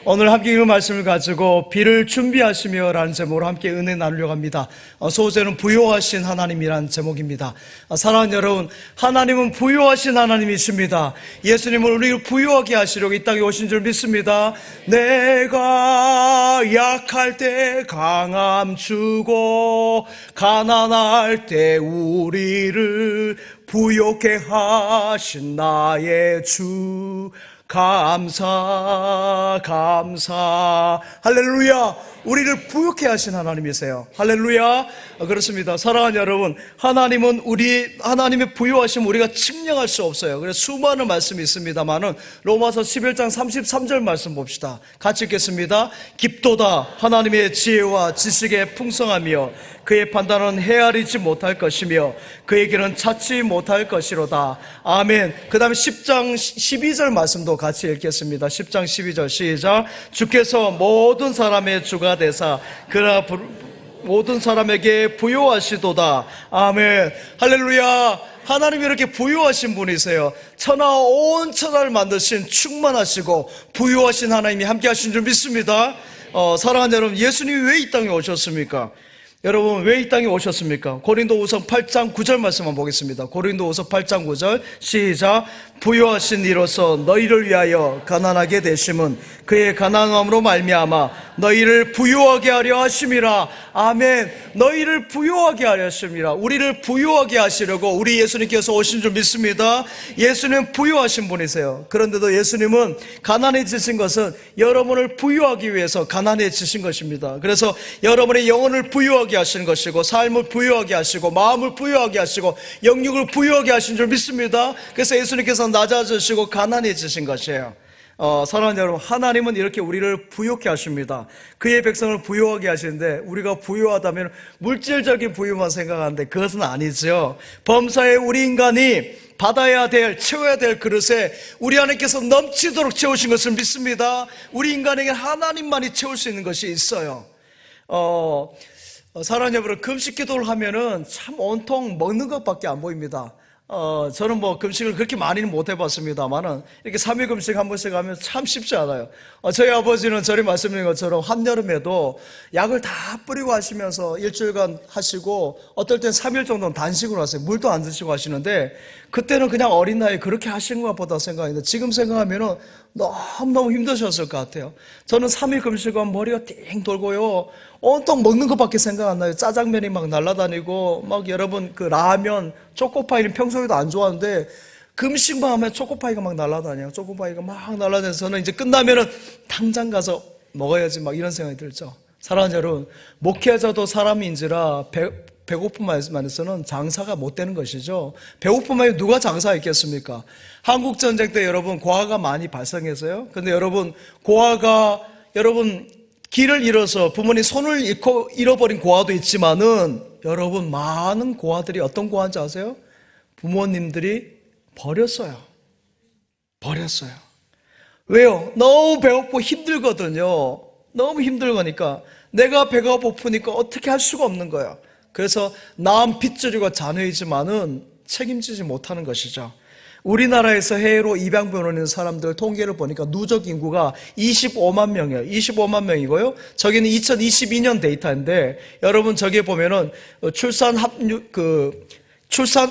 오늘 함께 읽은 말씀을 가지고 비를 준비하시며 라는 제목으로 함께 은혜 나누려고 합니다. 소제는 부요하신 하나님이라는 제목입니다. 사랑하는 여러분, 하나님은 부요하신 하나님이십니다. 예수님은 우리를 부요하게 하시려고 이 땅에 오신 줄 믿습니다. 내가 약할 때 강함 주고 가난할 때 우리를 부요케 하신 나의 주 감사 할렐루야. 우리를 부욕해 하신 하나님이세요. 할렐루야. 그렇습니다. 사랑하는 여러분, 하나님의 부요하심 우리가 측량할 수 없어요. 그래서 수많은 말씀이 있습니다만은 로마서 11장 33절 말씀 봅시다. 같이 읽겠습니다. 깊도다 하나님의 지혜와 지식의 풍성하며 그의 판단은 헤아리지 못할 것이며 그의 길은 찾지 못할 것이로다. 아멘. 그 다음에 10장 12절 말씀도 같이 읽겠습니다. 10장 12절 시작. 주께서 모든 사람의 주가 되사 그러나 모든 사람에게 부요하시도다. 아멘. 할렐루야. 하나님이 이렇게 부요하신 분이세요. 천하와 온 천하를 만드신 충만하시고 부요하신 하나님이 함께 하신 줄 믿습니다. 사랑하는 여러분, 예수님이 왜 이 땅에 오셨습니까? 여러분, 왜 이 땅에 오셨습니까? 고린도후서 8장 9절 말씀만 보겠습니다. 고린도후서 8장 9절 시작. 부요하신 이로써 너희를 위하여 가난하게 되심은 그의 가난함으로 말미암아 너희를 부요하게 하려 하심이라. 아멘. 너희를 부요하게 하려 하심이라. 우리를 부요하게 하시려고 우리 예수님께서 오신 줄 믿습니다. 예수님은 부요하신 분이세요. 그런데도 예수님은 가난해지신 것은 여러분을 부요하기 위해서 가난해지신 것입니다. 그래서 여러분의 영혼을 부요하게 하시는 것이고 삶을 부요하게 하시고 마음을 부요하게 하시고 영육을 부요하게 하신 줄 믿습니다. 그래서 예수님께서 낮아지시고 가난해지신 것이에요. 사랑하는 여러분, 하나님은 이렇게 우리를 부요케 하십니다. 그의 백성을 부요하게 하시는데 우리가 부요하다면 물질적인 부요만 생각하는데 그것은 아니죠. 범사에 우리 인간이 받아야 될, 채워야 될 그릇에 우리 하나님께서 넘치도록 채우신 것을 믿습니다. 우리 인간에게 하나님만이 채울 수 있는 것이 있어요. 사랑하는 여러분, 금식 기도를 하면은 참 온통 먹는 것밖에 안 보입니다. 저는 금식을 그렇게 많이는 못 해봤습니다만은 이렇게 3일 금식 한 번씩 하면 참 쉽지 않아요. 저희 아버지는 저리 말씀드린 것처럼 한여름에도 약을 다 뿌리고 하시면서 일주일간 하시고 어떨 땐 3일 정도는 단식으로 하세요. 물도 안 드시고 하시는데 그때는 그냥 어린 나이에 그렇게 하신 것 보다 생각했는데 지금 생각하면은 너무너무 힘드셨을 것 같아요. 저는 3일 금식하면 머리가 띵 돌고요. 온통 먹는 것밖에 생각 안 나요. 짜장면이 막 날아다니고 막 여러분 그 라면, 초코파이는 평소에도 안 좋아하는데 금식만 하면 초코파이가 막 날아다녀요. 초코파이가 막 날아다녀서 저는 이제 끝나면은 당장 가서 먹어야지 막 이런 생각이 들죠. 사랑하는 여러분, 목회자도 사람인지라 배고픔만에서는 장사가 못 되는 것이죠. 배고픔만에 누가 장사했겠습니까? 한국전쟁 때 여러분 고아가 많이 발생했어요. 근데 여러분 고아가 길을 잃어서 부모님 손을 잃어버린 고아도 있지만은 여러분 많은 고아들이 어떤 고아인지 아세요? 부모님들이 버렸어요. 왜요? 너무 배고프고 힘들거든요. 너무 힘들거니까 내가 배가 고프니까 어떻게 할 수가 없는 거예요. 그래서 낳은 핏줄이고 자녀이지만은 책임지지 못하는 것이죠. 우리나라에서 해외로 입양 보내는 사람들 통계를 보니까 누적 인구가 25만 명이에요. 25만 명이고요. 저기는 2022년 데이터인데 여러분 저기에 보면은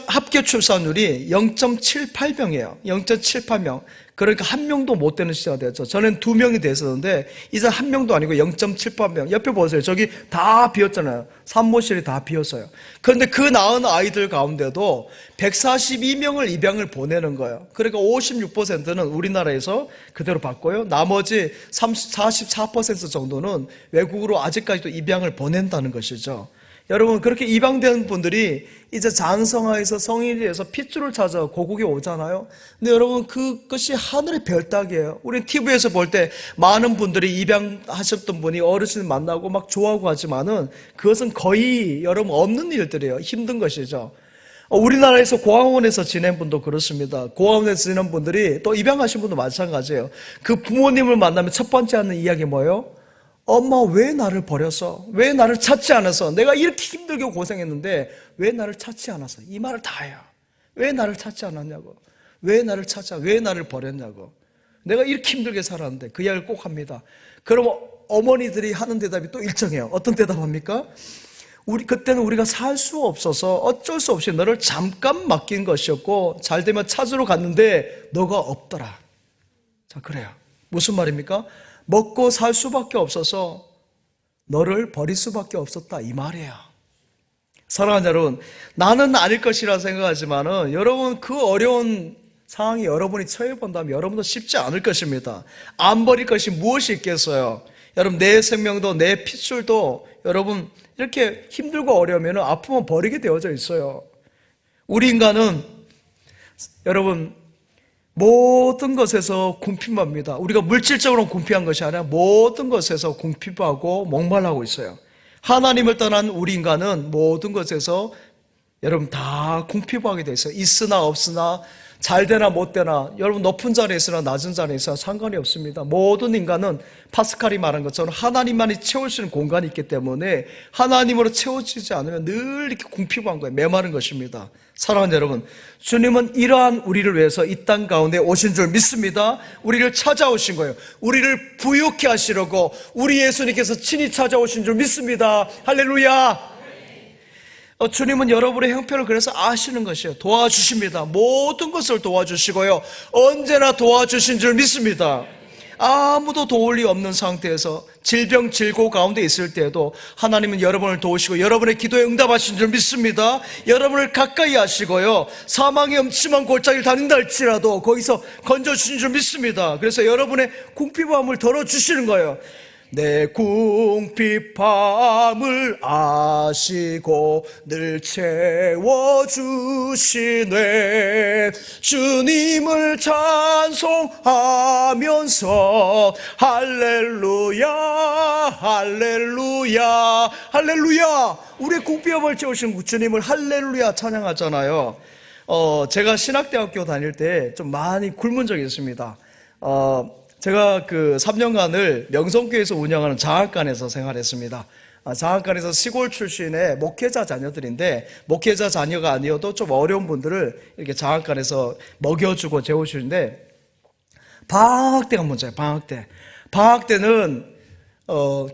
합계 출산율이 0.78명이에요. 0.78명. 그러니까 한 명도 못 되는 시대가 되었죠. 전엔 2명이 됐었는데 이제 한 명도 아니고 0.78명. 옆에 보세요. 저기 다 비었잖아요. 산모실이 다 비었어요. 그런데 그 낳은 아이들 가운데도 142명을 입양을 보내는 거예요. 그러니까 56%는 우리나라에서 그대로 받고요. 나머지 44% 정도는 외국으로 아직까지도 입양을 보낸다는 것이죠. 여러분, 그렇게 입양된 분들이 이제 장성화해서 성인이 돼서 핏줄을 찾아 고국에 오잖아요. 근데 여러분, 그것이 하늘의 별따기예요. 우리 TV에서 볼 때 많은 분들이 입양하셨던 분이 어르신 만나고 막 좋아하고 하지만은 그것은 거의 여러분 없는 일들이에요. 힘든 것이죠. 우리나라에서 고아원에서 지낸 분도 그렇습니다. 고아원에서 지낸 분들이 또 입양하신 분도 마찬가지예요. 그 부모님을 만나면 첫 번째 하는 이야기 뭐예요? 엄마 왜 나를 버렸어? 왜 나를 찾지 않았어? 내가 이렇게 힘들게 고생했는데 왜 나를 찾지 않았어? 이 말을 다 해요. 왜 나를 찾지 않았냐고. 왜 나를 찾지 않았냐고. 왜 나를 버렸냐고. 내가 이렇게 힘들게 살았는데 그 이야기를 꼭 합니다. 그러면 어머니들이 하는 대답이 또 일정해요. 어떤 대답합니까? 그때는 우리가 살 수 없어서 어쩔 수 없이 너를 잠깐 맡긴 것이었고 잘 되면 찾으러 갔는데 너가 없더라. 자, 그래요. 무슨 말입니까? 먹고 살 수밖에 없어서 너를 버릴 수밖에 없었다, 이 말이에요. 사랑하는 여러분, 나는 아닐 것이라 생각하지만은 여러분 그 어려운 상황이 여러분이 처해본다면 여러분도 쉽지 않을 것입니다. 안 버릴 것이 무엇이 있겠어요? 여러분, 내 생명도 내 핏줄도 여러분 이렇게 힘들고 어려우면 아프면 버리게 되어져 있어요. 우리 인간은 여러분 모든 것에서 궁핍합니다. 우리가 물질적으로 궁핍한 것이 아니라 모든 것에서 궁핍하고 목말라고 있어요. 하나님을 떠난 우리 인간은 모든 것에서 여러분 다 궁핍하게 돼 있어요. 있으나 없으나 잘 되나 못 되나 여러분 높은 자리에 있으나 낮은 자리에 있으나 상관이 없습니다. 모든 인간은 파스칼이 말한 것처럼 하나님만이 채울 수 있는 공간이 있기 때문에 하나님으로 채워지지 않으면 늘 이렇게 궁핍한 거예요. 메마른 것입니다. 사랑하는 여러분, 주님은 이러한 우리를 위해서 이 땅 가운데 오신 줄 믿습니다. 우리를 찾아오신 거예요. 우리를 부유케 하시려고 우리 예수님께서 친히 찾아오신 줄 믿습니다. 할렐루야. 주님은 여러분의 형편을 그래서 아시는 것이에요. 도와주십니다. 모든 것을 도와주시고요, 언제나 도와주신 줄 믿습니다. 아무도 도울 리 없는 상태에서 질병 질고 가운데 있을 때에도 하나님은 여러분을 도우시고 여러분의 기도에 응답하신 줄 믿습니다. 여러분을 가까이 하시고요, 사망의 음침한 골짜기를 다닌다 할지라도 거기서 건져주신 줄 믿습니다. 그래서 여러분의 궁핍함을 덜어주시는 거예요. 내 궁핍함을 아시고 늘 채워주시네. 주님을 찬송하면서 할렐루야 할렐루야 할렐루야. 우리의 궁핍함을 채우신 주님을 할렐루야 찬양하잖아요. 제가 신학대학교 다닐 때 좀 많이 굶은 적이 있습니다. 제가 그 3년간을 명성교회에서 운영하는 장학관에서 생활했습니다. 장학관에서 시골 출신의 목회자 자녀들인데, 목회자 자녀가 아니어도 좀 어려운 분들을 이렇게 장학관에서 먹여주고 재워주는데, 방학 때가 문제예요. 방학 때. 방학 때는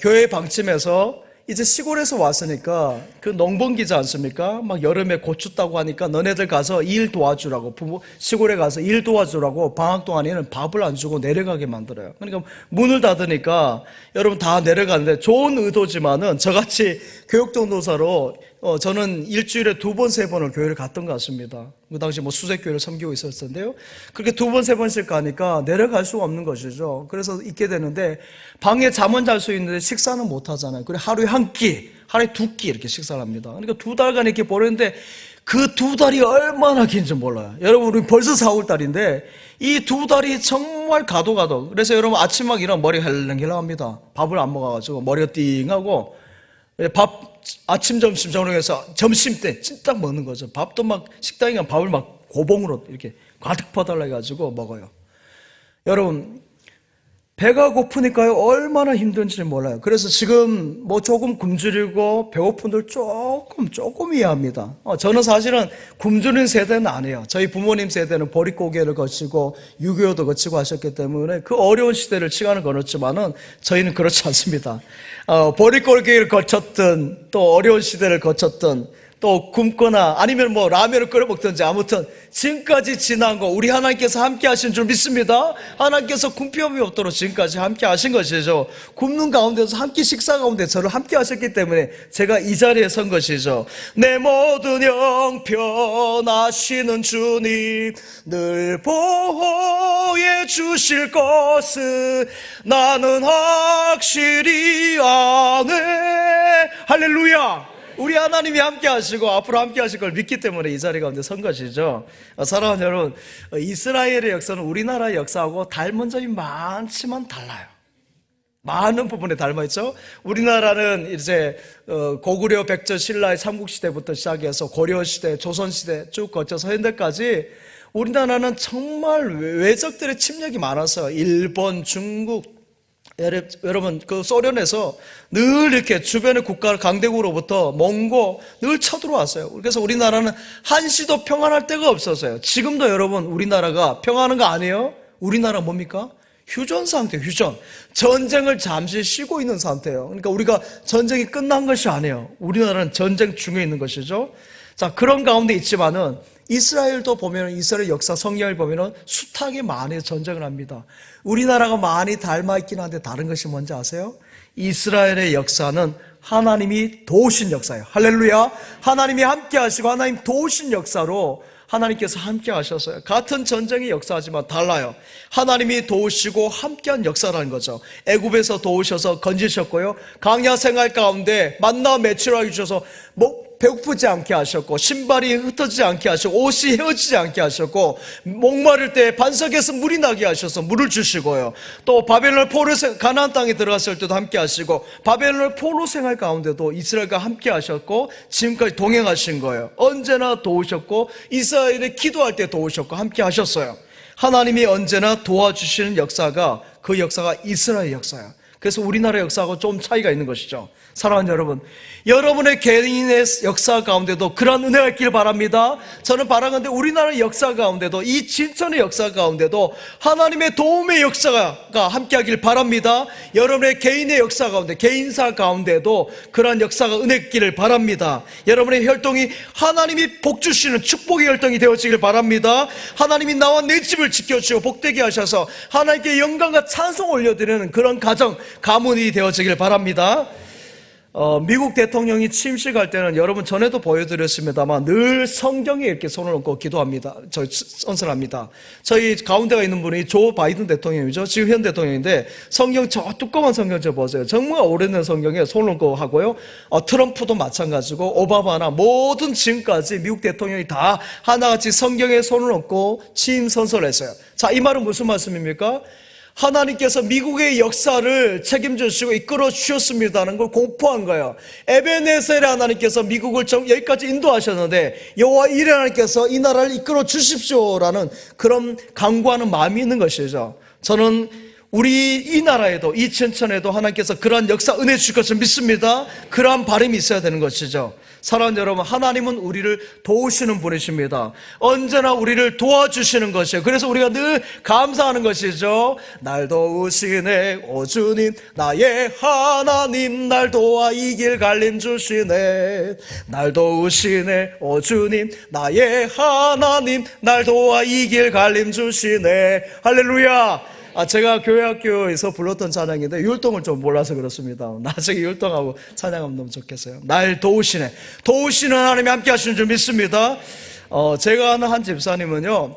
교회 방침에서 이제 시골에서 왔으니까 그 농번기지 않습니까? 막 여름에 고추 따고 하니까 너네들 가서 일 도와주라고, 시골에 가서 일 도와주라고 방학 동안에는 밥을 안 주고 내려가게 만들어요. 그러니까 문을 닫으니까 여러분 다 내려가는데, 좋은 의도지만은 저같이 교육전도사로 저는 일주일에 2번, 3번을 교회를 갔던 것 같습니다. 그 당시 수색교회를 섬기고 있었는데요. 그렇게 2번, 3번씩 가니까 내려갈 수가 없는 것이죠. 그래서 있게 되는데, 방에 잠은 잘 수 있는데 식사는 못 하잖아요. 그래 하루에 한 끼, 하루에 2끼 이렇게 식사를 합니다. 그러니까 2달간 이렇게 보냈는데 그 2달이 얼마나 긴지 몰라요. 여러분, 우리 벌써 4월달인데 이 2달이 정말 가도. 그래서 여러분 아침 막 일어나면 머리가 헬렁헬렁합니다. 밥을 안 먹어가지고 머리가 띵하고, 아침, 점심, 저녁에서 점심 때 찐딱 먹는 거죠. 밥도 막 식당에 가면 밥을 막 고봉으로 이렇게 가득 퍼달라 해가지고 먹어요. 여러분, 배가 고프니까요 얼마나 힘든지 몰라요. 그래서 지금 뭐 조금 굶주리고 배고픈 분들 조금 이해합니다. 저는 사실은 굶주린 세대는 아니에요. 저희 부모님 세대는 보릿고개를 거치고 6.25도 거치고 하셨기 때문에 그 어려운 시대를 시간을 걸었지만은 저희는 그렇지 않습니다. 보릿고개를 거쳤든 또 어려운 시대를 거쳤든 또 굶거나 아니면 뭐 라면을 끓여 먹든지, 아무튼 지금까지 지난 거 우리 하나님께서 함께 하신 줄 믿습니다. 하나님께서 궁핍함이 없도록 지금까지 함께 하신 것이죠. 굶는 가운데서 한 끼 식사 가운데 저를 함께 하셨기 때문에 제가 이 자리에 선 것이죠. 내 모든 형편하시는 주님 늘 보호해 주실 것을 나는 확실히 아네. 할렐루야. 우리 하나님이 함께 하시고 앞으로 함께 하실 걸 믿기 때문에 이 자리 가운데 선 것이죠. 사랑하는 여러분, 이스라엘의 역사는 우리나라의 역사하고 닮은 점이 많지만 달라요. 많은 부분에 닮아있죠. 우리나라는 이제 고구려, 백제, 신라의 삼국시대부터 시작해서 고려시대, 조선시대 쭉 거쳐서 현대까지 우리나라는 정말 외적들의 침략이 많았어요. 일본, 중국, 여러분 그 소련에서 늘 이렇게 주변의 국가 강대국으로부터 몽고 늘 쳐들어왔어요. 그래서 우리나라는 한시도 평안할 데가 없었어요. 지금도 여러분 우리나라가 평안한 거 아니에요? 우리나라 뭡니까? 휴전 상태, 휴전. 전쟁을 잠시 쉬고 있는 상태예요. 그러니까 우리가 전쟁이 끝난 것이 아니에요. 우리나라는 전쟁 중에 있는 것이죠. 자, 그런 가운데 있지만은 이스라엘도 보면 이스라엘 역사 성경을 보면은 숱하게 많이 전쟁을 합니다. 우리나라가 많이 닮아 있긴 한데 다른 것이 뭔지 아세요? 이스라엘의 역사는 하나님이 도우신 역사예요. 할렐루야. 하나님이 함께 하시고 하나님 도우신 역사로 하나님께서 함께 하셨어요. 같은 전쟁의 역사지만 달라요. 하나님이 도우시고 함께한 역사라는 거죠. 애굽에서 도우셔서 건지셨고요. 광야 생활 가운데 만나 매출하게 주셔서 배고프지 않게 하셨고, 신발이 흩어지지 않게 하셨고, 옷이 헤어지지 않게 하셨고, 목마를 때 반석에서 물이 나게 하셔서 물을 주시고요. 또 바벨론 포로 가나안 땅에 들어갔을 때도 함께 하시고, 바벨론 포로 생활 가운데도 이스라엘과 함께 하셨고, 지금까지 동행하신 거예요. 언제나 도우셨고, 이스라엘이 기도할 때 도우셨고 함께 하셨어요. 하나님이 언제나 도와주시는 역사가, 그 역사가 이스라엘 역사예요. 그래서 우리나라 역사하고 좀 차이가 있는 것이죠. 사랑하는 여러분, 여러분의 개인의 역사 가운데도 그런 은혜가 있길 바랍니다. 저는 바라건대 우리나라의 역사 가운데도, 이 진천의 역사 가운데도 하나님의 도움의 역사가 함께하길 바랍니다. 여러분의 개인의 역사 가운데, 개인사 가운데도 그러한 역사가 은혜 있기를 바랍니다. 여러분의 혈통이 하나님이 복 주시는 축복의 혈통이 되어지길 바랍니다. 하나님이 나와 내 집을 지켜주시고 복되게 하셔서 하나님께 영광과 찬송 올려드리는 그런 가정, 가문이 되어지길 바랍니다. 미국 대통령이 취임식 할 때는 여러분 전에도 보여드렸습니다만 늘 성경에 이렇게 손을 얹고 기도합니다. 선선합니다. 저희 가운데가 있는 분이 조 바이든 대통령이죠. 지금 현 대통령인데 성경 저 두꺼운 성경책 보세요. 정말 오래된 성경에 손을 얹고 하고요. 트럼프도 마찬가지고 오바마나 모든 지금까지 미국 대통령이 다 하나같이 성경에 손을 얹고 취임 선서했어요. 자, 이 말은 무슨 말씀입니까? 하나님께서 미국의 역사를 책임져 주시고 이끌어 주셨습니다는 걸 공포한 거예요. 에베네셀의 하나님께서 미국을 여기까지 인도하셨는데 여호와 이레 하나님께서 이 나라를 이끌어 주십시오라는 그런 간구하는 마음이 있는 것이죠. 저는 우리 이 나라에도, 이 천천에도 하나님께서 그러한 역사 은혜 주실 것을 믿습니다. 그러한 바람이 있어야 되는 것이죠. 사랑하는 여러분, 하나님은 우리를 도우시는 분이십니다. 언제나 우리를 도와주시는 것이에요. 그래서 우리가 늘 감사하는 것이죠. 날 도우시네 오 주님, 나의 하나님, 날 도와 이 길 갈림 주시네. 날 도우시네 오 주님, 나의 하나님, 날 도와 이 길 갈림 주시네. 할렐루야. 제가 교회 학교에서 불렀던 찬양인데 율동을 좀 몰라서 그렇습니다. 나중에 율동하고 찬양하면 너무 좋겠어요. 날 도우시네. 도우시는 하나님이 함께 하시는 줄 믿습니다. 제가 아는 한 집사님은요,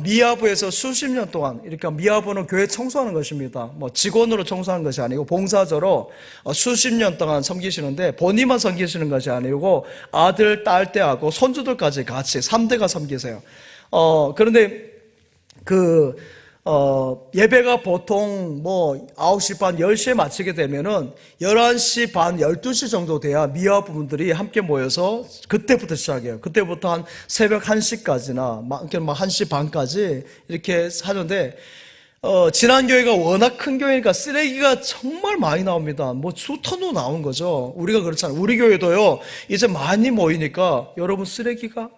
미아부에서 수십 년 동안, 이렇게 미아부는 교회 청소하는 것입니다. 직원으로 청소하는 것이 아니고 봉사자로 수십 년 동안 섬기시는데 본인만 섬기시는 것이 아니고 아들, 딸 때하고 손주들까지 같이 3대가 섬기세요. 그런데 예배가 보통 9시 반, 10시에 마치게 되면은 11시 반, 12시 정도 돼야 미아 부분들이 함께 모여서 그때부터 시작해요. 그때부터 한 새벽 1시까지나, 1시 반까지 이렇게 하는데, 지난 교회가 워낙 큰 교회니까 쓰레기가 정말 많이 나옵니다. 수톤도 나온 거죠. 우리가 그렇잖아요. 우리 교회도요, 이제 많이 모이니까 여러분 쓰레기가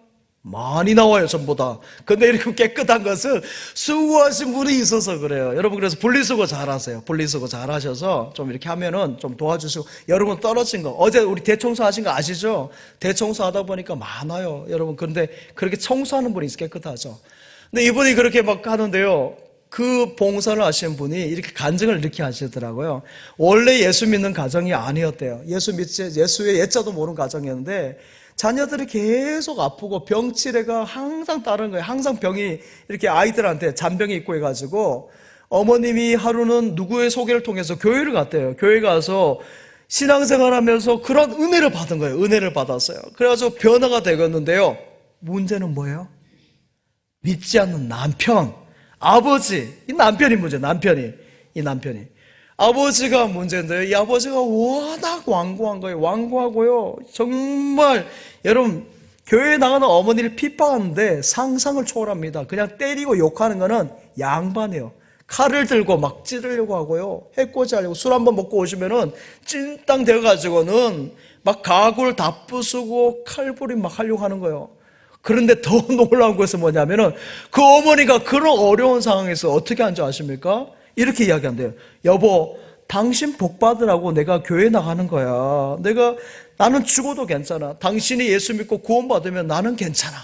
많이 나와요, 전부 다. 근데 이렇게 깨끗한 것은 수고하신 분이 있어서 그래요. 여러분, 그래서 분리수거 잘 하세요. 분리수거 잘 하셔서 좀 이렇게 하면은 좀 도와주시고. 여러분, 떨어진 거. 어제 우리 대청소 하신 거 아시죠? 대청소 하다 보니까 많아요. 여러분, 그런데 그렇게 청소하는 분이 깨끗하죠. 근데 이분이 그렇게 막 하는데요, 그 봉사를 하신 분이 이렇게 간증을 이렇게 하시더라고요. 원래 예수 믿는 가정이 아니었대요. 예수의 예자도 모르는 가정이었는데, 자녀들이 계속 아프고 병치레가 항상 따르는 거예요. 항상 병이 이렇게 아이들한테 잔병이 있고 해가지고 어머님이 하루는 누구의 소개를 통해서 교회를 갔대요. 교회 가서 신앙생활 하면서 그런 은혜를 받은 거예요. 은혜를 받았어요. 그래가지고 변화가 되겠는데요. 문제는 뭐예요? 믿지 않는 남편, 아버지, 이 남편이 문제, 이 남편이. 아버지가 문제인데 이 아버지가 워낙 완고한 거예요. 완고하고요. 정말 여러분, 교회에 나가는 어머니를 핍박하는데 상상을 초월합니다. 그냥 때리고 욕하는 거는 양반이에요. 칼을 들고 막 찌르려고 하고요. 해코지 하려고. 술 한번 먹고 오시면은 찐땅 되어가지고는 막 가구를 다 부수고 칼부림 막 하려고 하는 거예요. 그런데 더 놀라운 것은 뭐냐면은 그 어머니가 그런 어려운 상황에서 어떻게 한 줄 아십니까? 이렇게 이야기한대요. 여보, 당신 복 받으라고 내가 교회 나가는 거야. 나는 죽어도 괜찮아. 당신이 예수 믿고 구원받으면 나는 괜찮아.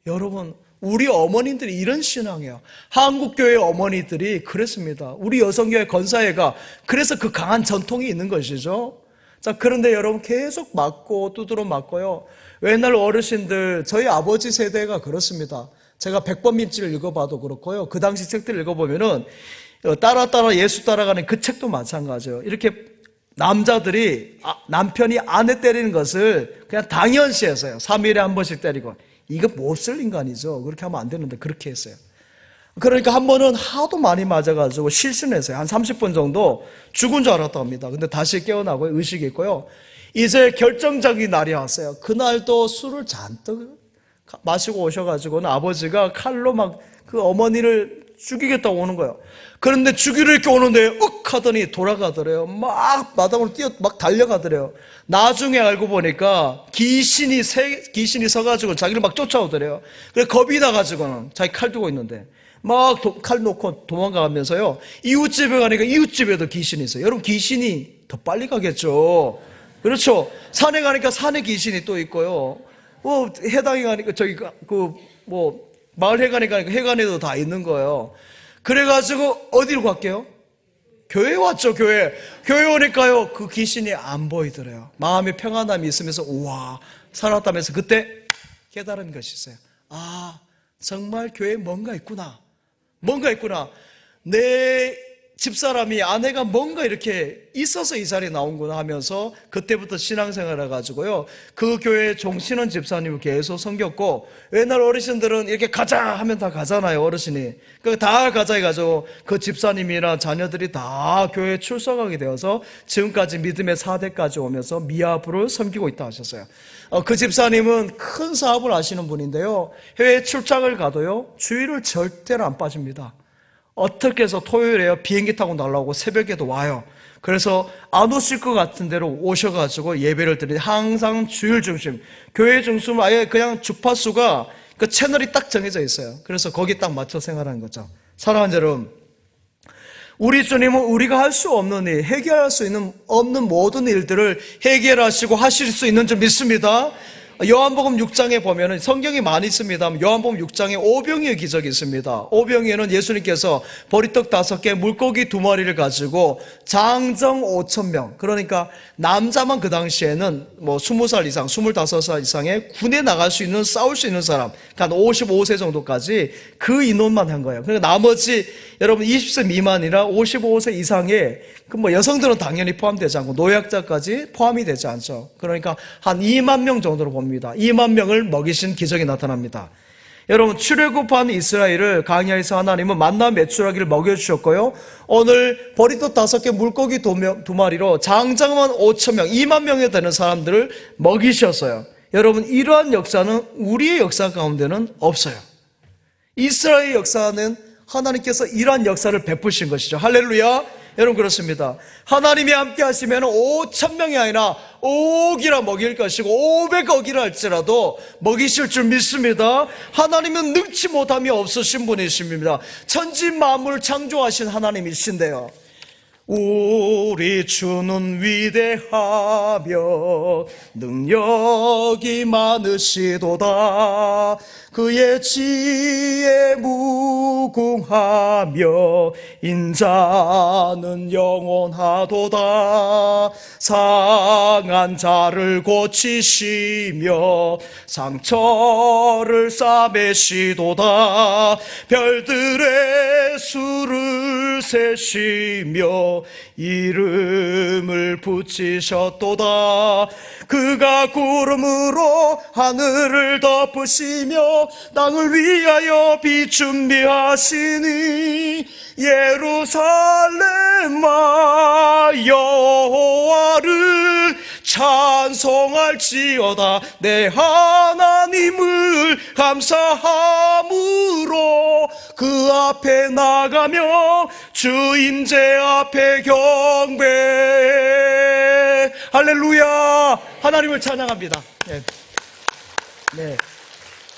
여러분, 우리 어머님들이 이런 신앙이에요. 한국교회 어머니들이 그랬습니다. 우리 여성교회 건사회가 그래서 그 강한 전통이 있는 것이죠. 자, 그런데 여러분 계속 맞고 두드러 맞고요. 옛날 어르신들, 저희 아버지 세대가 그렇습니다. 제가 100번 민지를 읽어봐도 그렇고요. 그 당시 책들 읽어보면은 따라 예수 따라가는 그 책도 마찬가지예요. 이렇게 남자들이 남편이 아내 때리는 것을 그냥 당연시해서요. 3일에 한 번씩 때리고. 이거 못 쓸 인간이죠. 그렇게 하면 안 되는데 그렇게 했어요. 그러니까 한 번은 하도 많이 맞아가지고 실신했어요. 한 30분 정도 죽은 줄 알았다고 합니다. 근데 다시 깨어나고 의식이 있고요. 이제 결정적인 날이 왔어요. 그날도 술을 잔뜩 마시고 오셔가지고는 아버지가 칼로 막 그 어머니를 죽이겠다고 오는 거예요. 그런데 죽이러 이렇게 오는데 하더니 돌아가더래요. 막 마당으로 막 달려가더래요. 나중에 알고 보니까 귀신이 서가지고 자기를 막 쫓아오더래요. 그래서 겁이 나가지고는 자기 칼 두고 있는데 막 칼 놓고 도망가면서요. 이웃집에 가니까 이웃집에도 귀신이 있어요. 여러분, 귀신이 더 빨리 가겠죠. 그렇죠. 산에 가니까 산에 귀신이 또 있고요. 해당에 가니까 마을 해관에 가니까 해관에도 다 있는 거예요. 그래가지고 어디로 갈게요? 교회 왔죠. 교회 오니까요, 그 귀신이 안 보이더래요. 마음의 평안함이 있으면서 우와 살았다면서 그때 깨달은 것이 있어요. 아, 정말 교회에 뭔가 있구나. 내 집사람이, 아내가 뭔가 이렇게 있어서 이 자리에 나온구나 하면서 그때부터 신앙생활을 해가지고요, 그 교회 종신원 집사님을 계속 섬겼고, 옛날 어르신들은 이렇게 가자 하면 다 가잖아요. 어르신이 다 가자 해가지고 그 집사님이나 자녀들이 다 교회에 출석하게 되어서 지금까지 믿음의 4대까지 오면서 미아부를 섬기고 있다 하셨어요. 그 집사님은 큰 사업을 하시는 분인데요, 해외 출장을 가도요 주일을 절대로 안 빠집니다. 어떻게 해서 토요일에요 비행기 타고 날라오고 새벽에도 와요. 그래서 안 오실 것 같은 데로 오셔가지고 예배를 드리니 항상 주일 중심, 교회 중심, 아예 그냥 주파수가 그 채널이 딱 정해져 있어요. 그래서 거기 딱 맞춰 생활하는 거죠. 사랑하는 여러분, 우리 주님은 우리가 할 수 없는 일, 해결할 수 없는 모든 일들을 해결하시고 하실 수 있는 줄 믿습니다. 요한복음 6장에 보면은, 성경이 많이 있습니다. 요한복음 6장에 오병이의 기적이 있습니다. 오병이에는 예수님께서 보리떡 5개, 물고기 2마리를 가지고 장정 5,000명, 그러니까 남자만 그 당시에는 20살 이상, 25살 이상의 군에 나갈 수 있는, 싸울 수 있는 사람, 한 55세 정도까지 그 인원만 한 거예요. 그러니까 나머지 여러분 20세 미만이나 55세 이상의 여성들은 당연히 포함되지 않고 노약자까지 포함이 되지 않죠. 그러니까 한 2만 명 정도로 봅니다. 2만 명을 먹이신 기적이 나타납니다. 여러분, 출애굽한 이스라엘을 광야에서 하나님은 만나 메추라기를 먹여주셨고요, 오늘 보리떡 5개, 물고기 2마리로 장정만 5,000명, 2만 명에 되는 사람들을 먹이셨어요. 여러분, 이러한 역사는 우리의 역사 가운데는 없어요. 이스라엘 역사는 하나님께서 이러한 역사를 베푸신 것이죠. 할렐루야. 여러분, 그렇습니다. 하나님이 함께 하시면 5,000명이 아니라 5억이나 먹일 것이고 500억이라 할지라도 먹이실 줄 믿습니다. 하나님은 능치 못함이 없으신 분이십니다. 천지 만물을 창조하신 하나님이신데요, 우리 주는 위대하며 능력이 많으시도다. 그의 지혜 무궁하며 인자는 영원하도다. 상한 자를 고치시며 상처를 싸매시도다. 별들의 수를 세시며 이름을 붙이셨도다. 그가 구름으로 하늘을 덮으시며 땅을 위하여 빛 준비하시니 예루살렘아 여호와를 찬송할지어다. 내 하나님을 감사함으로 그 앞에 나가며 주 임재 앞에 경배. 할렐루야. 하나님을 찬양합니다. 네.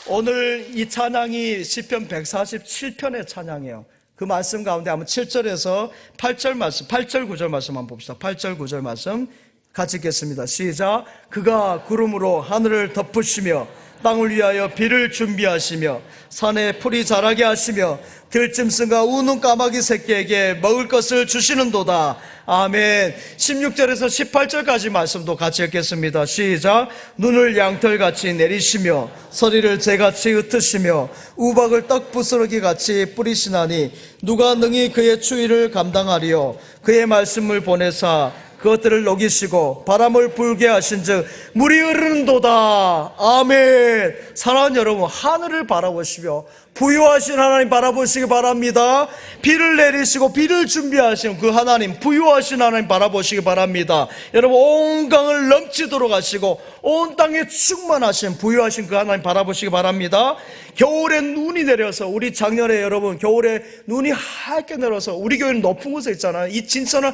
오늘 이 찬양이 시편 147편의 찬양이에요. 그 말씀 가운데 한번 7절에서 8절 말씀, 8절 9절 말씀 한번 봅시다. 8절 9절 말씀 같이 읽겠습니다. 시작. 그가 구름으로 하늘을 덮으시며 땅을 위하여 비를 준비하시며 산에 풀이 자라게 하시며 들짐승과 우는 까마귀 새끼에게 먹을 것을 주시는도다. 아멘. 16절에서 18절까지 말씀도 같이 읽겠습니다. 시작. 눈을 양털같이 내리시며 서리를 재같이 흩으시며 우박을 떡부스러기같이 뿌리시나니 누가 능히 그의 추위를 감당하리요. 그의 말씀을 보내사 그것들을 녹이시고 바람을 불게 하신즉 물이 흐르는도다. 아멘. 사랑하는 여러분, 하늘을 바라보시며 부유하신 하나님 바라보시기 바랍니다. 비를 내리시고 비를 준비하시는 그 하나님, 부유하신 하나님 바라보시기 바랍니다. 여러분, 온 강을 넘치도록 하시고 온 땅에 충만하신 부유하신 그 하나님 바라보시기 바랍니다. 겨울에 눈이 내려서, 우리 작년에 여러분 겨울에 눈이 하얗게 내려서 우리 교회는 높은 곳에 있잖아요. 이 진천을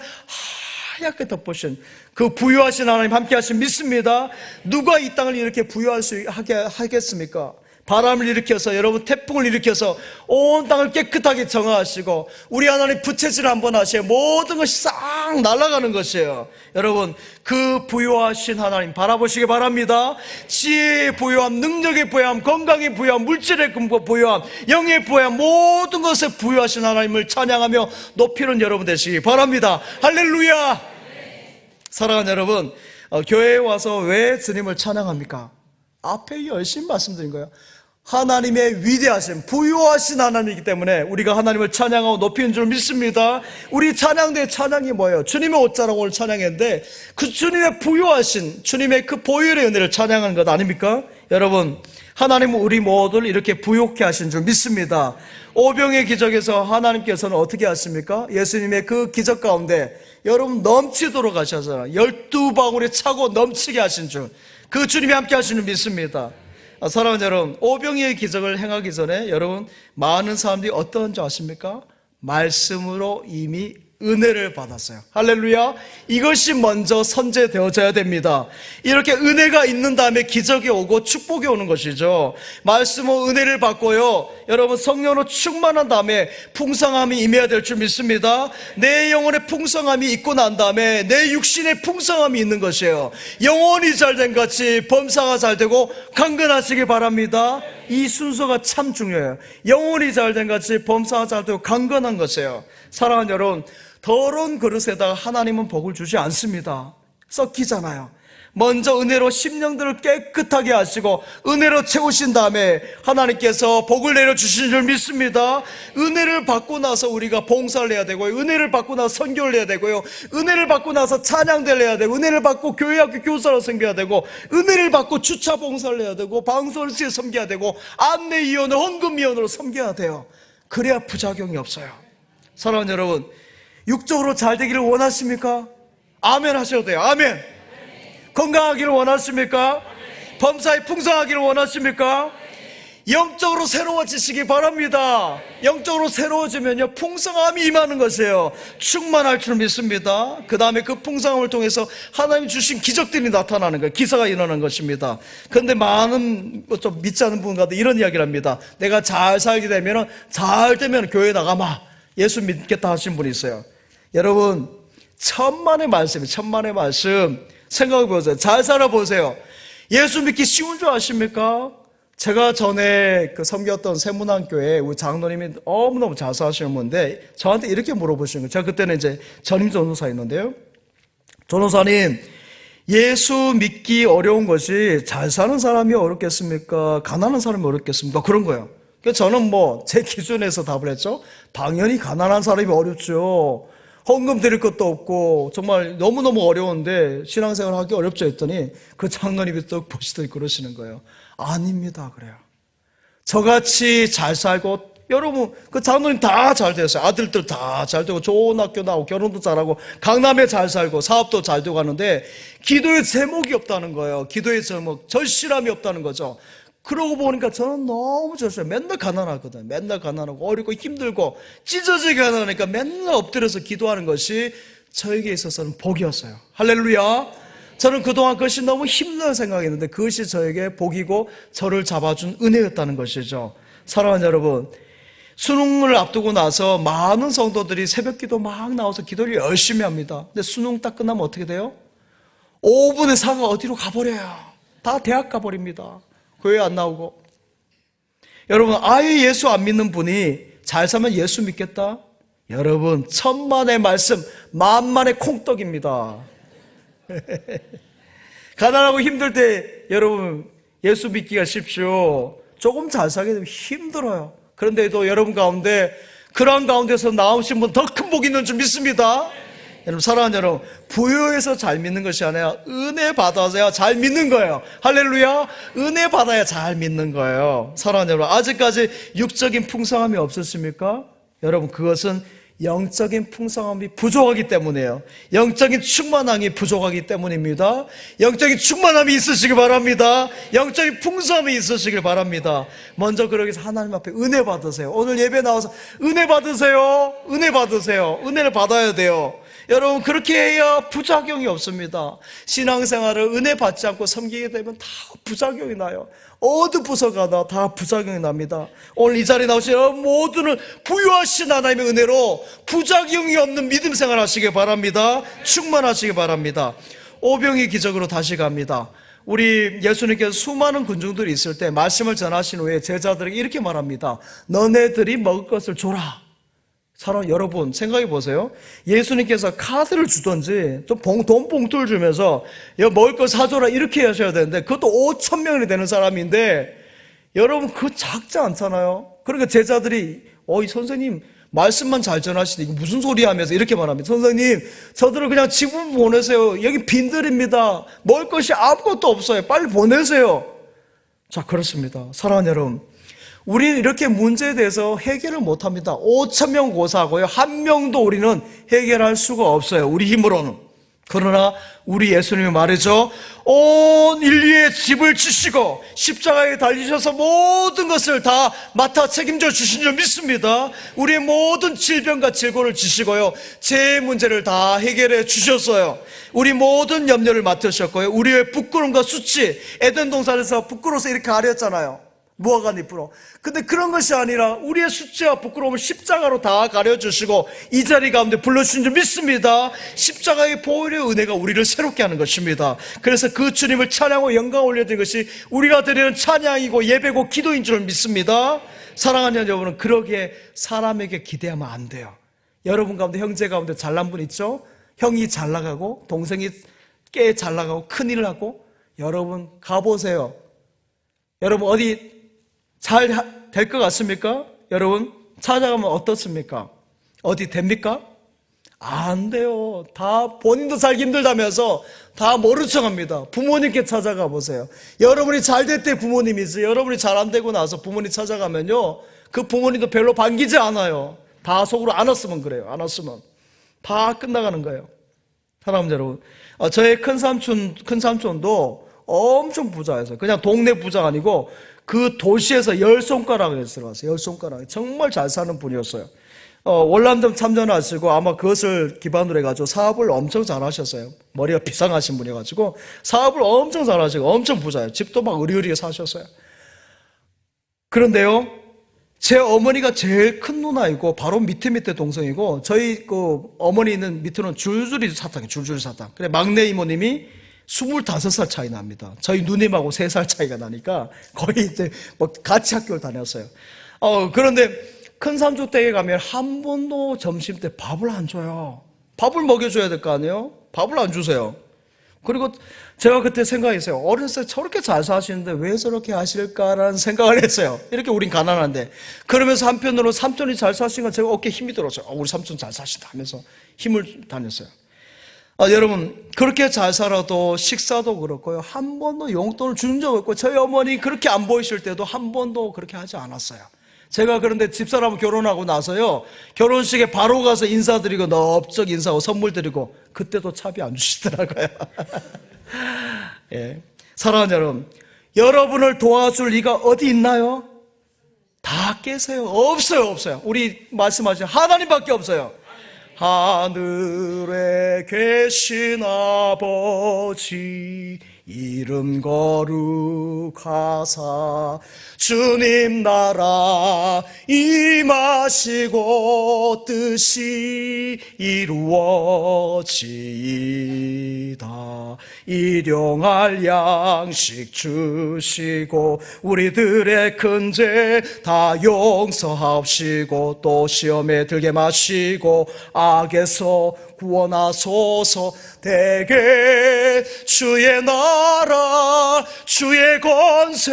하얗게 덮으신 그 부유하신 하나님 함께 하신 믿습니다. 누가 이 땅을 이렇게 부유할 수 하겠습니까? 바람을 일으켜서, 여러분 태풍을 일으켜서 온 땅을 깨끗하게 정화하시고 우리 하나님 부채질 한번 하시고 모든 것이 싹 날아가는 것이에요. 여러분, 그 부유하신 하나님 바라보시기 바랍니다. 지혜의 부유함, 능력의 부유함, 건강의 부유함, 물질의 부유함, 영의 부유함, 모든 것에 부유하신 하나님을 찬양하며 높이는 여러분 되시기 바랍니다. 할렐루야. 사랑하는 여러분, 교회에 와서 왜 주님을 찬양합니까? 앞에 열심히 말씀드린 거예요. 하나님의 위대하신 부유하신 하나님이기 때문에 우리가 하나님을 찬양하고 높이는 줄 믿습니다. 우리 찬양대의 찬양이 뭐예요? 주님의 옷자라고 오늘 찬양했는데 그 주님의 부유하신 주님의 그 보혈의 은혜를 찬양하는 것 아닙니까? 여러분, 하나님은 우리 모두를 이렇게 부유케 하신 줄 믿습니다. 오병의 기적에서 하나님께서는 어떻게 하십니까? 예수님의 그 기적 가운데 여러분 넘치도록 하셨잖아요. 12방울에 차고 넘치게 하신 줄, 그 주님이 함께 하시는 줄 믿습니다. 사랑하는 여러분, 오병이의 기적을 행하기 전에 여러분 많은 사람들이 어떤 줄 아십니까? 말씀으로 이미 은혜를 받았어요. 할렐루야. 이것이 먼저 선제되어져야 됩니다. 이렇게 은혜가 있는 다음에 기적이 오고 축복이 오는 것이죠. 말씀으로 은혜를 받고요, 여러분 성령으로 충만한 다음에 풍성함이 임해야 될 줄 믿습니다. 내 영혼의 풍성함이 있고 난 다음에 내 육신의 풍성함이 있는 것이에요. 영혼이 잘된 같이 범사가 잘되고 강건하시기 바랍니다. 이 순서가 참 중요해요. 영혼이 잘된 같이 범사가 잘되고 강건한 것이에요. 사랑하는 여러분, 더러운 그릇에다가 하나님은 복을 주지 않습니다. 썩히잖아요. 먼저 은혜로 심령들을 깨끗하게 하시고 은혜로 채우신 다음에 하나님께서 복을 내려주신 줄 믿습니다. 은혜를 받고 나서 우리가 봉사를 해야 되고요, 은혜를 받고 나서 선교를 해야 되고요, 은혜를 받고 나서 찬양대를 해야 되고, 은혜를 받고 교회학교 교사로 섬겨야 되고, 은혜를 받고 주차 봉사를 해야 되고, 방송을 섬겨야 되고, 안내위원을 헌금위원으로 섬겨야 돼요. 그래야 부작용이 없어요. 사랑하는 여러분, 육적으로 잘 되기를 원하십니까? 아멘 하셔도 돼요. 아멘. 건강하기를 원하십니까? 범사에 풍성하기를 원하십니까? 영적으로 새로워지시기 바랍니다. 영적으로 새로워지면요, 풍성함이 임하는 것이에요. 충만할 줄 믿습니다. 그 다음에 그 풍성함을 통해서 하나님 주신 기적들이 나타나는 거예요. 기사가 일어나는 것입니다. 그런데 많은 좀 믿지 않는 분과도 이런 이야기를 합니다. 내가 잘 살게 되면, 잘 되면 교회에 나가마, 예수 믿겠다 하신 분이 있어요. 여러분, 천만의 말씀이에요. 천만의 말씀. 생각해 보세요. 잘 살아보세요. 예수 믿기 쉬운 줄 아십니까? 제가 전에 섬겼던 세문안교회 우리 장로님이 너무너무 잘 사시는 분인데 저한테 이렇게 물어보시는 거예요. 제가 그때는 이제 전임 전도사였는데요. 전도사님, 예수 믿기 어려운 것이 잘 사는 사람이 어렵겠습니까? 가난한 사람이 어렵겠습니까? 그런 거예요. 그래서 저는 제 기준에서 답을 했죠. 당연히 가난한 사람이 어렵죠. 헌금 드릴 것도 없고 정말 너무너무 어려운데 신앙생활 하기 어렵죠 했더니 그 장로님이 또 보시더니 그러시는 거예요. 아닙니다 그래요. 저같이 잘 살고, 여러분 그 장로님 다 잘 됐어요. 아들들 다 잘 되고 좋은 학교 나오고 결혼도 잘하고 강남에 잘 살고 사업도 잘 되고 하는데 기도의 제목이 없다는 거예요. 기도의 제목, 절실함이 없다는 거죠. 그러고 보니까 저는 너무 좋았어요. 맨날 가난하거든. 맨날 가난하고 어렵고 힘들고 찢어지게 가난하니까 맨날 엎드려서 기도하는 것이 저에게 있어서는 복이었어요. 할렐루야. 저는 그동안 그것이 너무 힘든 생각이었는데 그것이 저에게 복이고 저를 잡아준 은혜였다는 것이죠. 사랑하는 여러분, 수능을 앞두고 나서 많은 성도들이 새벽기도 막 나와서 기도를 열심히 합니다. 근데 수능 딱 끝나면 어떻게 돼요? 5분의 4가 어디로 가버려요? 다 대학 가버립니다. 교회 안 나오고. 여러분, 아예 예수 안 믿는 분이 잘 살면 예수 믿겠다? 여러분, 천만의 말씀, 만만의 콩떡입니다. 가난하고 힘들 때 여러분 예수 믿기가 쉽죠. 조금 잘 살게 되면 힘들어요. 그런데도 여러분 가운데 그러한 가운데서 나오신 분 더 큰 복이 있는 줄 믿습니다. 여러분, 사랑하는 여러분, 부여해서 잘 믿는 것이 아니라 은혜 받아서야 잘 믿는 거예요. 할렐루야. 은혜 받아야 잘 믿는 거예요. 사랑하는 여러분, 아직까지 육적인 풍성함이 없으십니까? 여러분, 그것은 영적인 풍성함이 부족하기 때문이에요. 영적인 충만함이 부족하기 때문입니다. 영적인 충만함이 있으시길 바랍니다. 영적인 풍성함이 있으시길 바랍니다. 먼저 그러기 위해서 하나님 앞에 은혜 받으세요. 오늘 예배 나와서 은혜 받으세요. 은혜 받으세요. 은혜를 받아야 돼요. 여러분, 그렇게 해야 부작용이 없습니다. 신앙생활을 은혜 받지 않고 섬기게 되면 다 부작용이 나요. 어느 부서가나 다 부작용이 납니다. 오늘 이 자리에 나오신 모두는 부유하신 하나님의 은혜로 부작용이 없는 믿음 생활 하시기 바랍니다. 충만하시기 바랍니다. 오병이 기적으로 다시 갑니다. 우리 예수님께서 수많은 군중들이 있을 때 말씀을 전하신 후에 제자들에게 이렇게 말합니다. 너네들이 먹을 것을 줘라. 사랑, 여러분 생각해 보세요. 예수님께서 카드를 주든지 좀 돈 봉투를 주면서 먹을 거 사줘라 이렇게 하셔야 되는데, 그것도 5,000명이 되는 사람인데 여러분 그 작지 않잖아요. 그러니까 제자들이 이 선생님 말씀만 잘 전하시는데 이거 무슨 소리 하면서 이렇게 말합니다. 선생님, 저들을 그냥 집으로 보내세요. 여기 빈들입니다. 먹을 것이 아무것도 없어요. 빨리 보내세요. 자, 그렇습니다. 사랑하는 여러분, 우리는 이렇게 문제에 대해서 해결을 못합니다. 5,000명 고사하고요, 한 명도 우리는 해결할 수가 없어요, 우리 힘으로는. 그러나 우리 예수님이 말이죠, 온 인류의 집을 지시고 십자가에 달리셔서 모든 것을 다 맡아 책임져 주신 줄 믿습니다. 우리의 모든 질병과 질고를 지시고요, 제 문제를 다 해결해 주셨어요. 우리 모든 염려를 맡으셨고요, 우리의 부끄러움과 수치, 에덴 동산에서 부끄러워서 이렇게 가렸잖아요, 무화과 잎으로. 근데 그런 것이 아니라 우리의 수치와 부끄러움을 십자가로 다 가려주시고 이 자리 가운데 불러주신 줄 믿습니다. 십자가의 보혈의 은혜가 우리를 새롭게 하는 것입니다. 그래서 그 주님을 찬양하고 영광 올려드리는 것이 우리가 드리는 찬양이고 예배고 기도인 줄 믿습니다. 사랑하는 여러분은 그러기에 사람에게 기대하면 안 돼요. 여러분 가운데 형제 가운데 잘난 분 있죠? 형이 잘 나가고 동생이 꽤 잘 나가고 큰일을 하고, 여러분 가보세요. 여러분 어디 잘 될 것 같습니까? 여러분 찾아가면 어떻습니까? 어디 됩니까? 안 돼요. 다 본인도 살기 힘들다면서 다 모른 척합니다. 부모님께 찾아가 보세요. 여러분이 잘 될 때 부모님이지, 여러분이 잘 안 되고 나서 부모님 찾아가면요, 그 부모님도 별로 반기지 않아요. 다 속으로 안 왔으면 그래요. 안 왔으면 다 끝나가는 거예요. 사랑하는 여러분, 저의 큰삼촌도 엄청 부자였어요. 그냥 동네 부자가 아니고 그 도시에서 10손가락에 들어갔어요. 10손가락에. 정말 잘 사는 분이었어요. 월남전 참전하시고 아마 그것을 기반으로 해가지고 사업을 엄청 잘 하셨어요. 머리가 비상하신 분이어가지고 사업을 엄청 잘 하시고 엄청 부자예요. 집도 막 으리으리게 사셨어요. 그런데요, 제 어머니가 제일 큰 누나이고 바로 밑에 동생이고, 저희 그 어머니 있는 밑으로는 줄줄이 사탕이에요. 줄줄이 사탕. 그래, 막내 이모님이 25살 차이 납니다. 저희 누님하고 3살 차이가 나니까 거의 이제 뭐 같이 학교를 다녔어요. 그런데 큰 삼촌 댁에 가면 한 번도 점심 때 밥을 안 줘요. 밥을 먹여줘야 될 거 아니에요? 밥을 안 주세요. 그리고 제가 그때 생각했어요. 어렸을 때 저렇게 잘 사시는데 왜 저렇게 하실까라는 생각을 했어요. 이렇게 우린 가난한데. 그러면서 한편으로 삼촌이 잘 사시니까 제가 어깨에 힘이 들었어요. 우리 삼촌 잘 사시다 하면서 힘을 다녔어요. 여러분, 그렇게 잘 살아도 식사도 그렇고요, 한 번도 용돈을 준 적 없고, 저희 어머니 그렇게 안 보이실 때도 한 번도 그렇게 하지 않았어요. 제가 그런데 집사람 결혼하고 나서요, 결혼식에 바로 가서 인사드리고 넓적 인사하고 선물 드리고, 그때도 차비 안 주시더라고요. 예. 사랑하는 여러분, 여러분을 도와줄 리가 어디 있나요? 다 깨세요. 없어요. 우리 말씀하신 하나님밖에 없어요. 하늘에 계신 아버지 이름 거룩하사 주님 나라 임하시고 뜻이 이루어지이다. 일용할 양식 주시고 우리들의 큰 죄 다 용서하옵시고 또 시험에 들게 마시고 악에서 구원하소서. 대개 주의 나라 주의 권세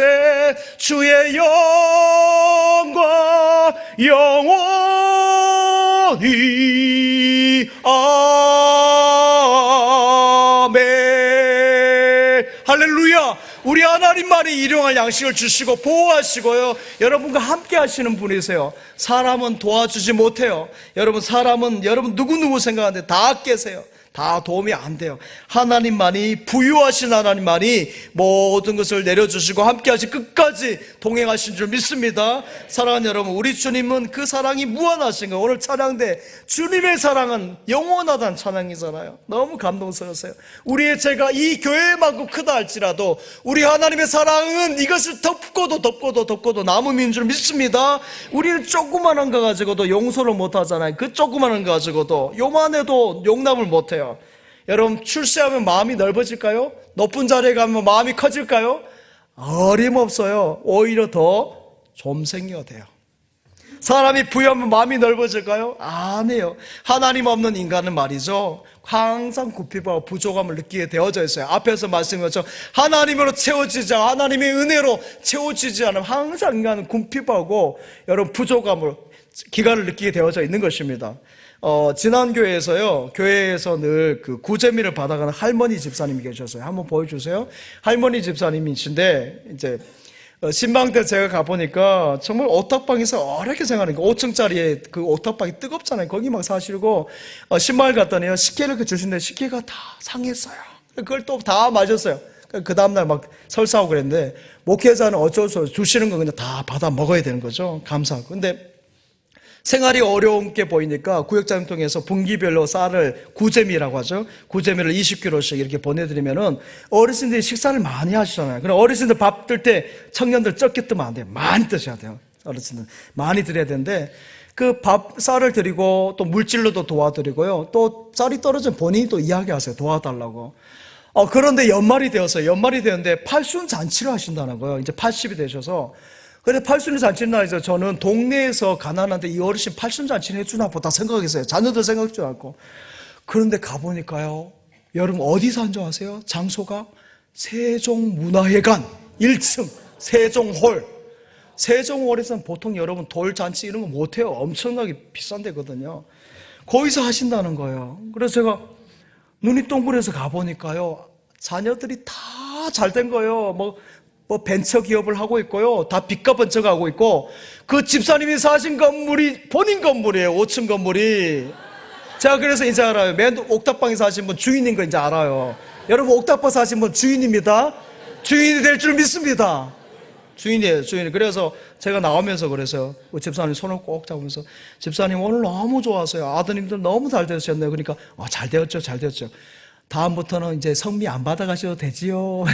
주의 영광 영원히 아멘. 할렐루야. 우리 하나님만이 일용할 양식을 주시고 보호하시고요, 여러분과 함께 하시는 분이세요. 사람은 도와주지 못해요. 사람은 여러분 누구누구 생각하는데 다 깨세요. 다 도움이 안 돼요. 하나님만이, 부유하신 하나님만이 모든 것을 내려주시고 함께하시 끝까지 동행하신 줄 믿습니다. 사랑하는 여러분, 우리 주님은 그 사랑이 무한하신 거예요. 오늘 찬양대 주님의 사랑은 영원하다는 찬양이잖아요. 너무 감동스러웠어요. 우리의 죄가 이 교회만큼 크다 할지라도 우리 하나님의 사랑은 이것을 덮고도 남음인 줄 믿습니다. 우리는 조그만한 거 가지고도 용서를 못하잖아요. 그 조그만한 거 가지고도 요만해도 용납을 못해요. 여러분, 출세하면 마음이 넓어질까요? 높은 자리에 가면 마음이 커질까요? 어림없어요. 오히려 더 좀생겨야 돼요. 사람이 부유하면 마음이 넓어질까요? 아니에요. 하나님 없는 인간은 말이죠, 항상 굽히고 부족함을 느끼게 되어져 있어요. 앞에서 말씀한 것처럼 하나님으로 채워지지 않아, 하나님의 은혜로 채워지지 않으면 항상 인간은 굽히고 여러분 부족함으로 기간을 느끼게 되어져 있는 것입니다. 지난 교회에서요, 교회에서 늘 그 구제미를 받아가는 할머니 집사님이 계셨어요. 한번 보여주세요. 할머니 집사님이신데, 이제, 신방 때 제가 가보니까 정말 오탁방에서 어렵게 생각하는 거, 5층짜리에 그 오탁방이 뜨겁잖아요. 거기 막 사시고, 신방을 갔더니요, 식혜를 그 주신데 식혜가 다 상했어요. 그걸 또 다 마셨어요. 그 다음날 막 설사하고 그랬는데, 목회자는 어쩔 수 없이 주시는 거 그냥 다 받아 먹어야 되는 거죠. 감사하고. 근데, 생활이 어려운 게 보이니까 구역장을 통해서 분기별로 쌀을, 구제미라고 하죠, 구제미를 20kg씩 이렇게 보내드리면은 어르신들이 식사를 많이 하시잖아요. 그럼 어르신들 밥 뜰 때 청년들 적게 뜨면 안 돼요. 많이 뜨셔야 돼요. 어르신들 많이 드려야 되는데, 그 쌀을 드리고 또 물질로도 도와드리고요, 또 쌀이 떨어지면 본인이 또 이야기하세요. 도와달라고. 그런데 연말이 되었는데 팔순 잔치를 하신다는 거예요. 이제 80이 되셔서. 근데 팔순 잔치는 날이죠. 저는 동네에서 가난한데 이 어르신 팔순 잔치는 해주나 보다 생각했어요. 자녀들 생각지 않고. 그런데 가보니까요, 여러분 어디서 한 줄 아세요? 장소가 세종문화회관 1층 세종홀. 세종홀에서는 보통 여러분 돌잔치 이런 거 못해요. 엄청나게 비싼 데거든요. 거기서 하신다는 거예요. 그래서 제가 눈이 동그래서 가보니까요, 자녀들이 다 잘 된 거예요. 뭐 벤처 기업을 하고 있고요, 다 빚과 번쩍하고 있고, 그 집사님이 사신 건물이 본인 건물이에요. 5층 건물이. 제가 그래서 이제 알아요. 맨 옥탑방에 사신 분 주인인 거 이제 알아요. 여러분, 옥탑방 사신 분 주인입니다. 주인이 될 줄 믿습니다. 주인이에요, 주인. 그래서 제가 나오면서 그래서 집사님 손을 꼭 잡으면서, 집사님 오늘 너무 좋았어요. 아드님들 너무 잘 되셨네요. 그러니까 잘 되었죠. 다음부터는 이제 성미 안 받아가셔도 되지요.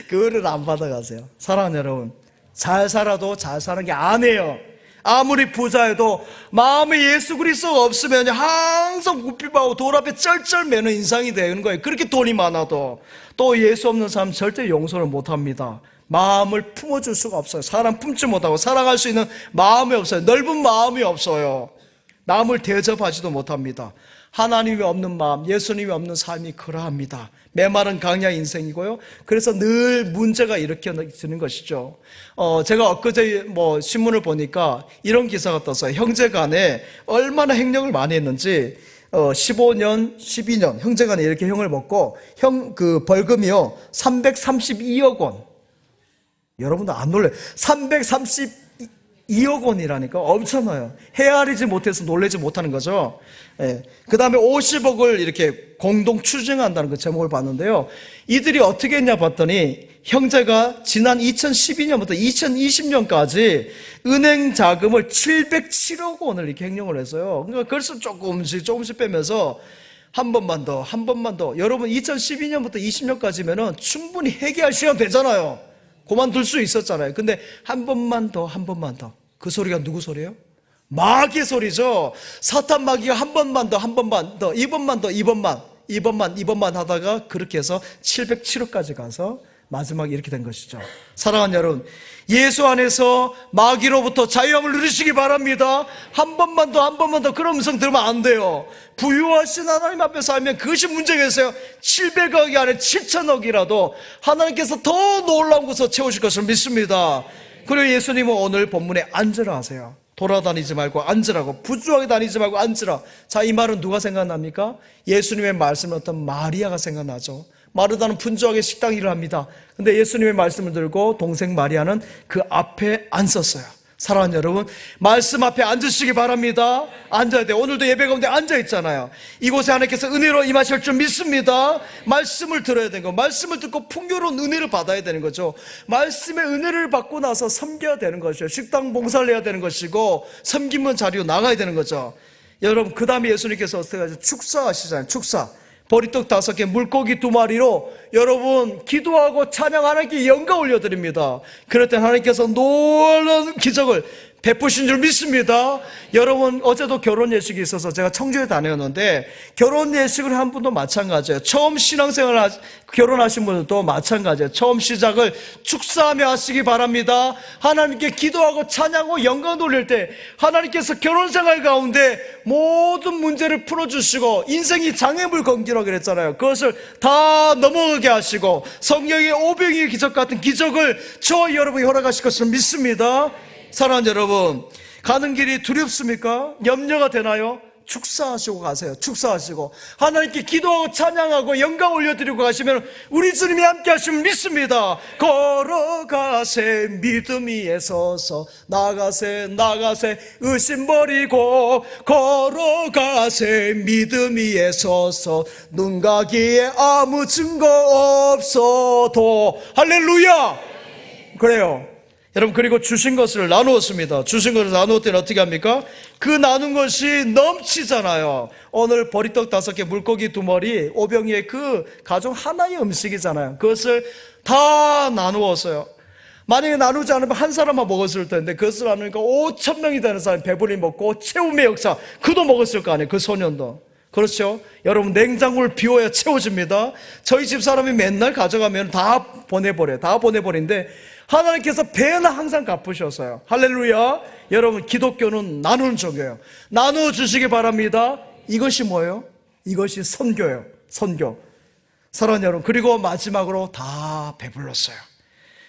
그거를 안 받아가세요. 사랑하는 여러분, 잘 살아도 잘 사는 게 아니에요. 아무리 부자여도 마음에 예수 그리스도가 없으면 항상 굽히고 돌 앞에 쩔쩔매는 인상이 되는 거예요. 그렇게 돈이 많아도. 또 예수 없는 사람 절대 용서를 못합니다. 마음을 품어줄 수가 없어요. 사람 품지 못하고 사랑할 수 있는 마음이 없어요. 넓은 마음이 없어요. 남을 대접하지도 못합니다. 하나님이 없는 마음, 예수님이 없는 삶이 그러합니다. 메마른 강야 인생이고요. 그래서 늘 문제가 일으켜지는 것이죠. 제가 엊그제 신문을 보니까 이런 기사가 떴어요. 형제간에 얼마나 행령을 많이 했는지, 15년, 12년 형제간에 이렇게 형을 먹고 그 벌금이요 332억 원. 여러분들 안 놀래요? 332억 원이라니까 엄청나요. 헤아리지 못해서 놀라지 못하는 거죠. 예. 그 다음에 50억을 이렇게 공동 추징한다는 그 제목을 봤는데요. 이들이 어떻게 했냐 봤더니, 형제가 지난 2012년부터 2020년까지 은행 자금을 707억 원을 이렇게 횡령을 했어요. 그러니까 그래서 조금씩 빼면서 한 번만 더, 한 번만 더. 여러분 2012년부터 20년까지면은 충분히 회개할 시간 되잖아요. 그만둘 수 있었잖아요. 근데 한 번만 더, 한 번만 더. 그 소리가 누구 소리예요? 마귀의 소리죠. 사탄 마귀가 한 번만 더, 한 번만 더, 이번만 더, 이번만 하다가 그렇게 해서 707호까지 가서 마지막에 이렇게 된 것이죠. 사랑하는 여러분, 예수 안에서 마귀로부터 자유함을 누리시기 바랍니다. 한 번만 더, 한 번만 더 그런 음성 들으면 안 돼요. 부유하신 하나님 앞에서 하면 그것이 문제겠어요. 700억이 아니라 7천억이라도 하나님께서 더 놀라운 것을 채우실 것을 믿습니다. 그리고 예수님은 오늘 본문에 앉으라 하세요. 돌아다니지 말고 앉으라고, 부주하게 다니지 말고 앉으라. 자, 이 말은 누가 생각납니까? 예수님의 말씀은 어떤 마리아가 생각나죠. 마르다는 분주하게 식당 일을 합니다. 근데 예수님의 말씀을 들고 동생 마리아는 그 앞에 앉았어요. 사랑하는 여러분, 말씀 앞에 앉으시기 바랍니다. 앉아야 돼요. 오늘도 예배 가운데 앉아있잖아요. 이곳에 하나님께서 은혜로 임하실 줄 믿습니다. 말씀을 들어야 되는 거, 말씀을 듣고 풍요로운 은혜를 받아야 되는 거죠. 말씀의 은혜를 받고 나서 섬겨야 되는 것이죠. 식당 봉사를 해야 되는 것이고 섬김문 자리로 나가야 되는 거죠. 여러분, 그 다음에 예수님께서 어떻게 하죠? 축사하시잖아요. 축사. 보리떡 5개, 물고기 2마리로 여러분 기도하고 찬양 하나님께 영광 올려드립니다. 그럴 때 하나님께서 놀라운 기적을 베푸신 줄 믿습니다. 여러분, 어제도 결혼 예식이 있어서 제가 청주에 다녔는데 결혼 예식을 한 분도 마찬가지예요. 처음 신앙생활 결혼하신 분들도 마찬가지예요. 처음 시작을 축사하며 하시기 바랍니다. 하나님께 기도하고 찬양하고 영광 돌릴 때 하나님께서 결혼생활 가운데 모든 문제를 풀어주시고 인생이 장애물 건기라고 그랬잖아요. 그것을 다 넘어가게 하시고 성령의 오병이의 기적 같은 기적을 저와 여러분이 허락하실 것을 믿습니다. 사랑하는 여러분, 가는 길이 두렵습니까? 염려가 되나요? 축사하시고 가세요. 축사하시고 하나님께 기도하고 찬양하고 영광 올려드리고 가시면 우리 주님이 함께 하시면 믿습니다. 걸어가세 믿음 위에 서서 나가세 의심 버리고 걸어가세 믿음 위에 서서 눈 가기에 아무 증거 없어도 할렐루야. 그래요. 여러분, 그리고 주신 것을 나누었습니다. 주신 것을 나누었을 때는 어떻게 합니까? 그 나눈 것이 넘치잖아요. 오늘 보리떡 5개, 물고기 2마리, 오병이의 그 가족 하나의 음식이잖아요. 그것을 다 나누었어요. 만약에 나누지 않으면 한 사람만 먹었을 텐데 그것을 나누니까 5,000명이 되는 사람이 배불리 먹고 채움의 역사, 그도 먹었을 거 아니에요. 그 소년도. 그렇죠? 여러분, 냉장고를 비워야 채워집니다. 저희 집 사람이 맨날 가져가면 다 보내버려요. 다 보내버리는데 하나님께서 배는 항상 갚으셨어요. 할렐루야. 여러분, 기독교는 나누는 종교예요. 나누어 주시기 바랍니다. 이것이 뭐예요? 이것이 선교예요. 선교. 사랑하는 여러분, 그리고 마지막으로 다 배불렀어요.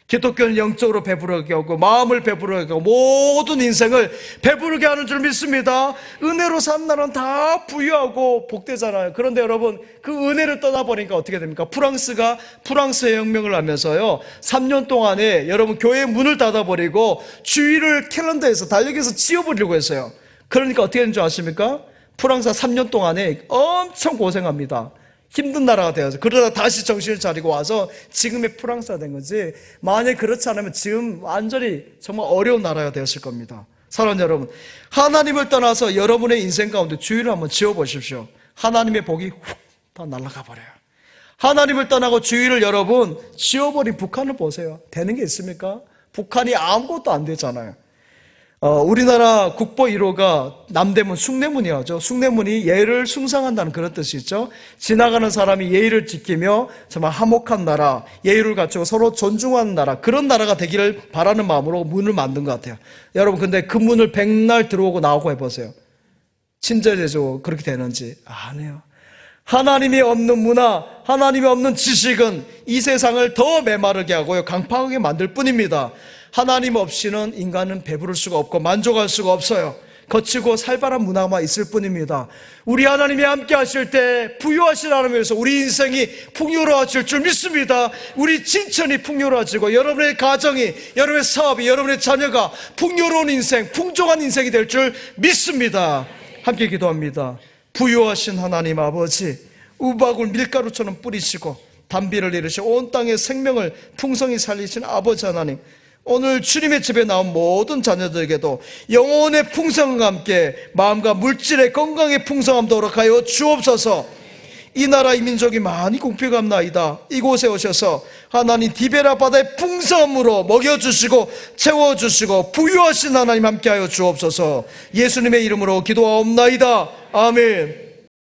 기독교는 영적으로 배부르게 하고 마음을 배부르게 하고 모든 인생을 배부르게 하는 줄 믿습니다. 은혜로 산 날은 다 부유하고 복되잖아요. 그런데 여러분, 그 은혜를 떠나버리니까 어떻게 됩니까? 프랑스가 프랑스의 혁명을 하면서요 3년 동안에 여러분 교회 문을 닫아버리고 주일을 캘린더에서 달력에서 지워버리려고 했어요. 그러니까 어떻게 되는 줄 아십니까? 프랑스가 3년 동안에 엄청 고생합니다. 힘든 나라가 되어서 그러다 다시 정신을 차리고 와서 지금의 프랑스가 된 거지, 만약에 그렇지 않으면 지금 완전히 정말 어려운 나라가 되었을 겁니다. 사랑하는 여러분, 하나님을 떠나서 여러분의 인생 가운데 주의를 한번 지어보십시오. 하나님의 복이 훅 다 날아가 버려요. 하나님을 떠나고 주의를 여러분 지워버린 북한을 보세요. 되는 게 있습니까? 북한이 아무것도 안 되잖아요. 우리나라 국보 1호가 남대문 숭례문이죠. 숭례문이 예를 숭상한다는 그런 뜻이 있죠. 지나가는 사람이 예의를 지키며 정말 화목한 나라, 예의를 갖추고 서로 존중하는 나라, 그런 나라가 되기를 바라는 마음으로 문을 만든 것 같아요. 여러분, 근데 그 문을 백날 들어오고 나오고 해보세요. 친절해지고 그렇게 되는지. 아니에요. 하나님이 없는 문화, 하나님이 없는 지식은 이 세상을 더 메마르게 하고요 강팍하게 만들 뿐입니다. 하나님 없이는 인간은 배부를 수가 없고 만족할 수가 없어요. 거치고 살벌한 문화만 있을 뿐입니다. 우리 하나님이 함께 하실 때 부유하신 하나님에서 우리 인생이 풍요로워질 줄 믿습니다. 우리 진천이 풍요로워지고 여러분의 가정이, 여러분의 사업이, 여러분의 자녀가 풍요로운 인생, 풍족한 인생이 될 줄 믿습니다. 함께 기도합니다. 부유하신 하나님 아버지, 우박을 밀가루처럼 뿌리시고 단비를 내리시고 온 땅의 생명을 풍성히 살리신 아버지 하나님, 오늘 주님의 집에 나온 모든 자녀들에게도 영혼의 풍성함과 함께 마음과 물질의 건강의 풍성함도 허락하여 주옵소서. 이 나라 이 민족이 많이 공평합나이다. 이곳에 오셔서 하나님 디베라 바다의 풍성함으로 먹여주시고 채워주시고 부유하신 하나님 함께하여 주옵소서. 예수님의 이름으로 기도하옵나이다. 아멘.